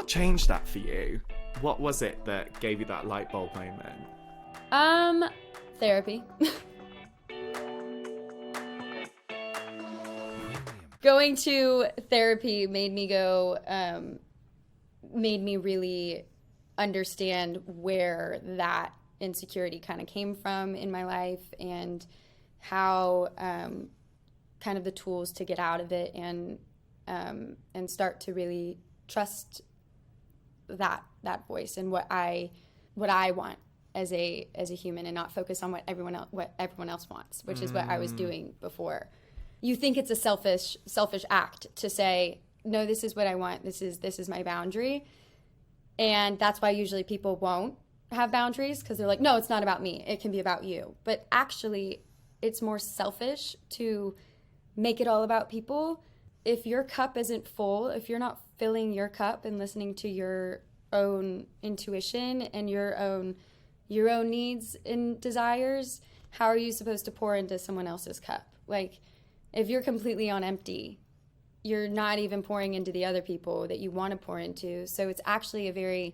What changed that for you? What was it that gave you that light bulb moment? Therapy. Going to therapy made me really understand where that insecurity kind of came from in my life, and how kind of the tools to get out of it, and start to really trust that voice and what I want as a human, and not focus on what everyone else wants, which is what I was doing before. You think it's a selfish act to say, no, this is what I want. This is my boundary. And that's why usually people won't have boundaries, because they're like, no, it's not about me. It can be about you. But actually, it's more selfish to make it all about people. If your cup isn't full, if you're not filling your cup and listening to your own intuition and your own needs and desires, how are you supposed to pour into someone else's cup? Like, if you're completely on empty, you're not even pouring into the other people that you want to pour into. So it's actually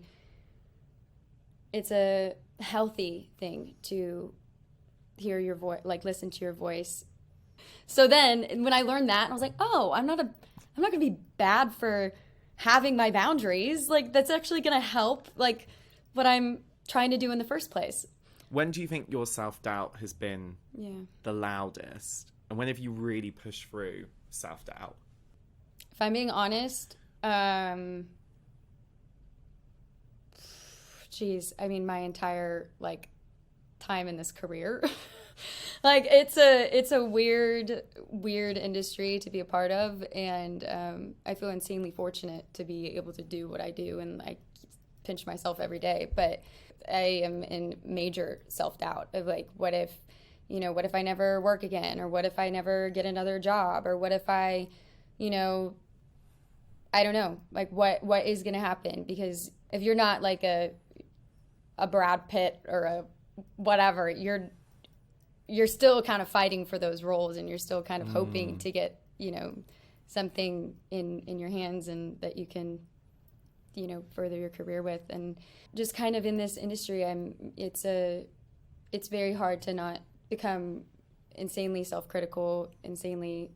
it's a healthy thing to hear your voice, like listen to your voice. So then when I learned that, I was like, oh, I'm not going to be bad for having my boundaries. Like, that's actually going to help, like, what I'm trying to do in the first place. When do you think your self-doubt has been the loudest? And when have you really pushed through self-doubt? If I'm being honest, my entire, like, time in this career. Like, it's a weird industry to be a part of, and I feel insanely fortunate to be able to do what I do, and I pinch myself every day. But I am in major self-doubt of, like, what if I never work again, or what if I never get another job, or what if I don't know, like, what is going to happen? Because if you're not like a Brad Pitt or a whatever, you're still kind of fighting for those roles, and you're still kind of hoping to get, something in your hands, and that you can, further your career with. And just kind of in this industry, it's very hard to not become insanely self-critical, insanely,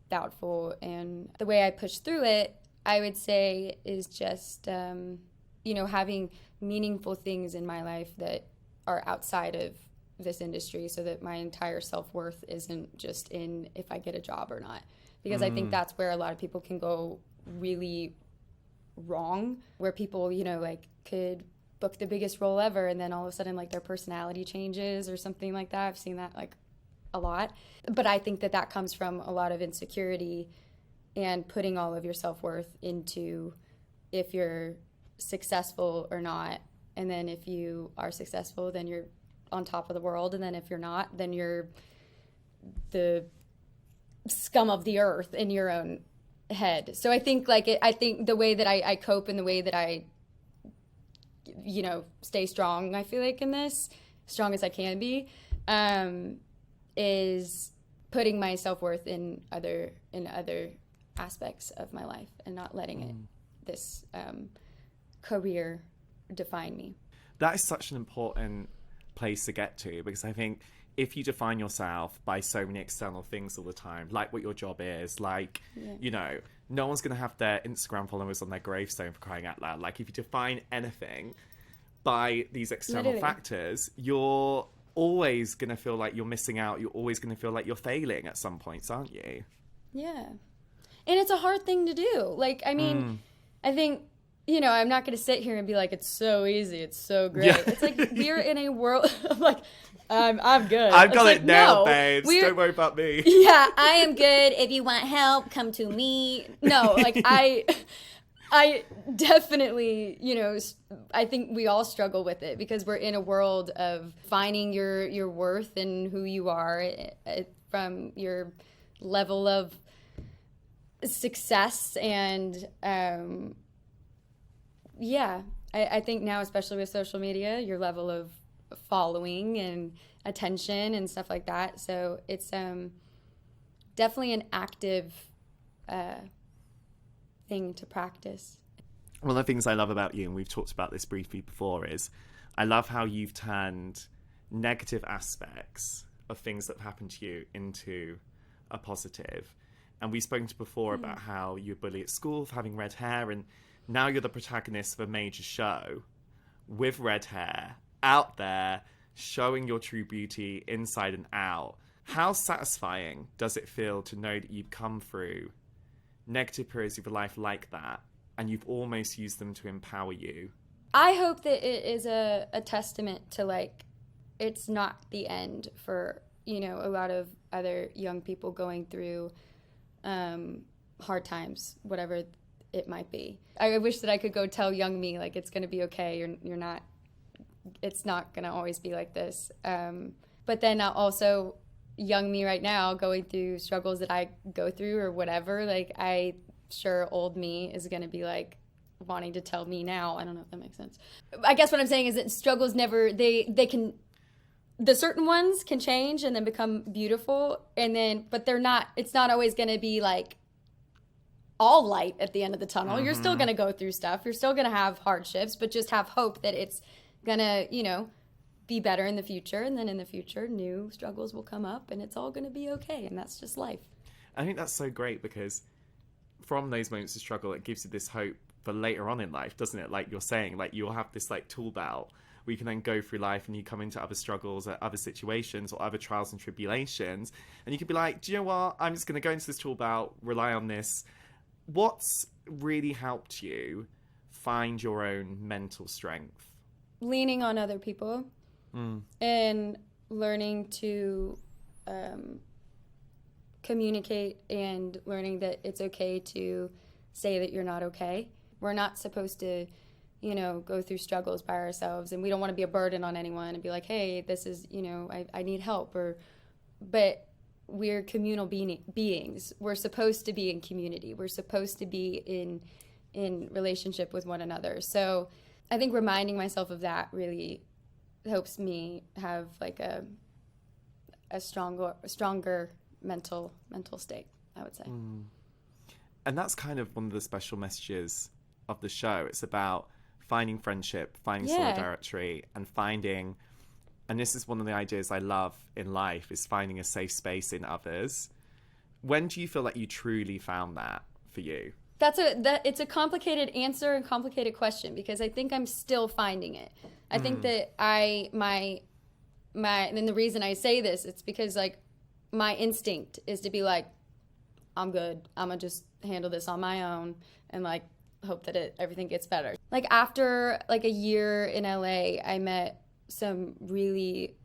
doubtful. And the way I push through it, I would say, is just, having meaningful things in my life that are outside of this industry, so that my entire self-worth isn't just in if I get a job or not. Because I think that's where a lot of people can go really wrong, where people, like, could book the biggest role ever, and then all of a sudden, like, their personality changes or something like that. I've seen that, like, a lot. But I think that comes from a lot of insecurity and putting all of your self-worth into if you're successful or not. And then if you are successful, then you're on top of the world. And then if you're not, then you're the scum of the earth in your own head. So I think, like, I think the way that I cope, and the way that I stay strong, I feel like, in this, strong as I can be, is putting my self-worth in other aspects of my life, and not letting this career define me. That is such an important place to get to, because I think if you define yourself by so many external things all the time, like what your job is, like, no one's going to have their Instagram followers on their gravestone, for crying out loud. Like, if you define anything by these external factors, you're always going to feel like you're missing out. You're always going to feel like you're failing at some points, aren't you? Yeah. And it's a hard thing to do. Like, I mean, I think, I'm not going to sit here and be like, it's so easy, it's so great. Yeah. It's like, we're in a world of, like, I'm good. I've got it now, babes. Don't worry about me. Yeah, I am good. If you want help, come to me. No, like, I definitely, I think we all struggle with it, because we're in a world of finding your worth and who you are from your level of success. And I think now, especially with social media, your level of following and attention and stuff like that. So it's definitely an active thing to practice. One of the things I love about you, and we've talked about this briefly before, is I love how you've turned negative aspects of things that have happened to you into a positive. And we've spoken to before about how you were bullied at school for having red hair, and now you're the protagonist of a major show with red hair, out there, showing your true beauty inside and out. How satisfying does it feel to know that you've come through negative periods of your life like that, and you've almost used them to empower you? I hope that it is a testament to, like, it's not the end for, you know, a lot of other young people going through hard times, whatever it might be. I wish that I could go tell young me, like, it's going to be okay. You're not, it's not going to always be like this. But then also young me right now going through struggles that I go through or whatever, like, I sure old me is going to be like wanting to tell me now. I don't know if that makes sense. I guess what I'm saying is that struggles never, they can, the certain ones can change and then become beautiful, and then, but they're not, it's not always going to be like all light at the end of the tunnel. You're still going to go through stuff. You're still going to have hardships, but just have hope that it's going to, you know, be better in the future. And then in the future, new struggles will come up and it's all going to be okay. And that's just life. I think that's so great, because from those moments of struggle, it gives you this hope for later on in life, doesn't it? Like you're saying, like you'll have this like tool belt where you can then go through life and you come into other struggles or other situations or other trials and tribulations, and you could be like, do you know what? I'm just going to go into this tool belt, rely on this. What's really helped you find your own mental strength? Leaning on other people and learning to communicate, and learning that it's okay to say that you're not okay. We're not supposed to, you know, go through struggles by ourselves, and we don't want to be a burden on anyone and be like, hey, this is, you know, I need help, but we're communal beings. We're supposed to be in community. We're supposed to be in relationship with one another. So I think reminding myself of that really helps me have like a stronger mental state, I would say. And that's kind of one of the special messages of the show. It's about finding friendship, finding solidarity, and finding, and this is one of the ideas I love in life, is finding a safe space in others. When do you feel like you truly found that for you? It's a complicated answer and complicated question, because I think I'm still finding it. I think that and the reason I say this, it's because like my instinct is to be like, I'm good. I'm gonna just handle this on my own and like hope that everything gets better. Like after like a year in LA, I met some really,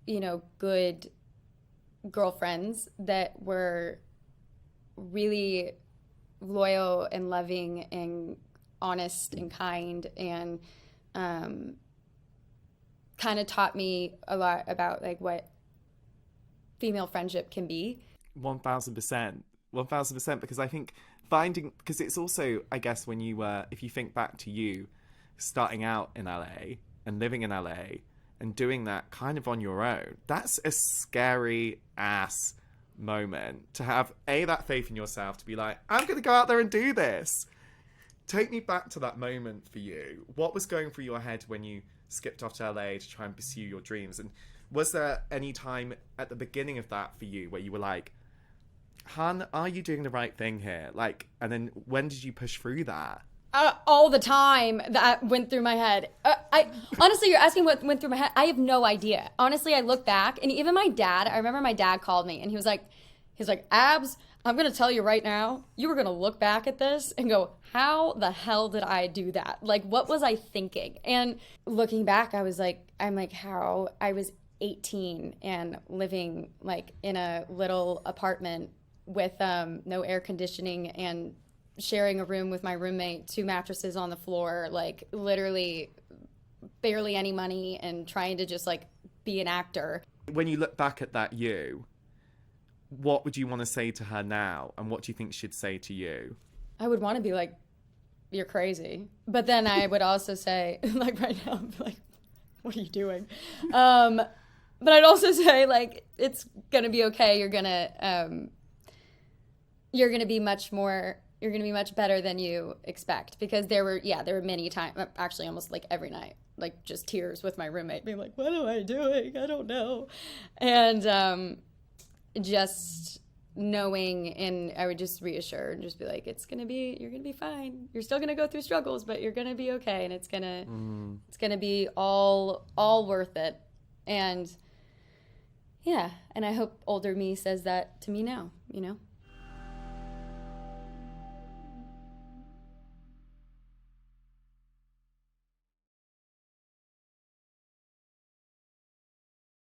you know, good girlfriends that were really loyal and loving and honest and kind, and kind of taught me a lot about like what female friendship can be. 1000%, because I think finding, because it's also, I guess, when you were, if you think back to you starting out in LA and living in LA and doing that kind of on your own, that's a scary ass moment to have that faith in yourself to be like, I'm gonna go out there and do this. Take me back to that moment for you. What was going through your head when you skipped off to LA to try and pursue your dreams? And was there any time at the beginning of that for you where you were like, hun, are you doing the right thing here? Like, and then when did you push through that? All the time that went through my head. Honestly, you're asking what went through my head. I have no idea. Honestly, I look back, and even my dad, I remember my dad called me, and he was like, Abs, I'm going to tell you right now, you were going to look back at this and go, how the hell did I do that? Like, what was I thinking? And looking back, I'm like, how I was 18 and living like in a little apartment with no air conditioning and sharing a room with my roommate, 2 mattresses on the floor, like literally barely any money, and trying to just like be an actor. When you look back at that what would you want to say to her now, and what do you think she'd say to you? I would want to be like, you're crazy. But then I would also say, like right now, I'd be like, what are you doing? But I'd also say like, it's going to be okay. You're going to be much more You're going to be much better than you expect. Because there were many times, actually almost like every night, like just tears with my roommate being like, what am I doing? I don't know. And just knowing, and I would just reassure and just be like, you're going to be fine. You're still going to go through struggles, but you're going to be okay. And it's going to be all worth it. And yeah, and I hope older me says that to me now, you know?